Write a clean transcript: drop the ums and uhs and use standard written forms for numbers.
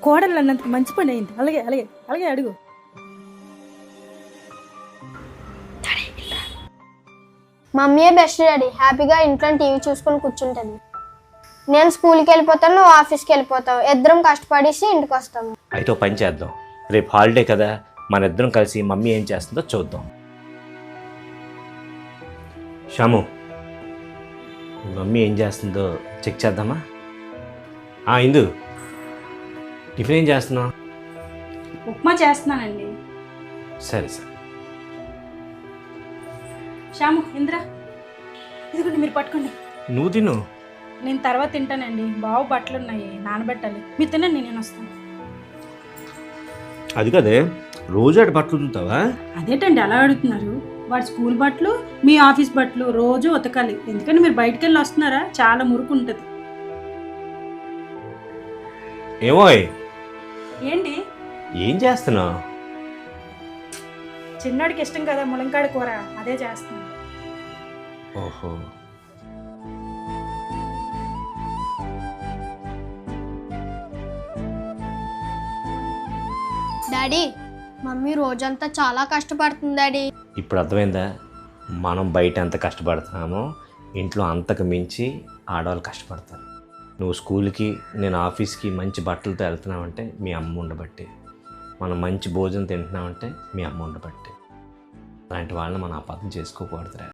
కోడలు అన్నందుకు మంచి పని అయింది. అలాగే అలాగే అలాగే అడుగు. మమ్మీయే బెస్ట్ డాడీ. హ్యాపీగా ఇంట్లో టీవీ చూసుకొని కూర్చుంటుంది. నేను స్కూల్కి వెళ్ళిపోతాను, నువ్వు ఆఫీస్కి వెళ్ళిపోతావు. ఇద్దరం కష్టపడేసి ఇంటికి వస్తాము. అయితే ఓ పని చేద్దాం, రేపు హాలిడే కదా, మన ఇద్దరం కలిసి మమ్మీ ఏం చేస్తుందో చూద్దాం. షాము, మమ్మీ ఏం చేస్తుందో చెక్ చేద్దామా? ఇందు, టిఫిన్ ఏం చేస్తున్నావు? ఉప్మా చేస్తున్నానండి. సరే సరే. శ్యాము, ఇంద్ర, ఇదిగోండి మీరు పట్టుకోండి. నువ్వు తిను. నేను తర్వాత తింటానండి. బావు బట్టలు ఉన్నాయి, నానబెట్టాలి. మీరు తినండి, నేను వస్తాను. అది కదే, రోజు అటు బట్టలు ఉతుకుతావా? అదేంటండి అలా అడుగుతున్నారు? వాడి స్కూల్ బట్టలు, మీ ఆఫీస్ బట్టలు రోజు ఉతకాలి. ఎందుకంటే మీరు బయటికి వెళ్ళి వస్తున్నారా, చాలా మురుకు ఉంటుంది. ఏమోయ్, ఏంటి ఏం చేస్తున్నావు? చిన్నోడికి ఇష్టం కదా ములంకాడ కూర, అదే చేస్తున్నాను. ఓహో, డాడీ, మమ్మీ రోజంతా చాలా కష్టపడుతుంది డాడీ. ఇప్పుడు అర్థమైందా? మనం బయట ఎంత కష్టపడుతున్నామో ఇంట్లో అంతకు మించి ఆడవాళ్ళు కష్టపడతారు. నువ్వు స్కూల్కి, నేను ఆఫీస్కి మంచి బట్టలతో వెళ్తున్నావంటే మీ అమ్మ ఉండబట్టే. మనం మంచి భోజనం తింటున్నామంటే మీ అమ్మ ఉండబట్టే. అలాంటి వాళ్ళని మనం అపార్థం చేసుకోకూడదురా.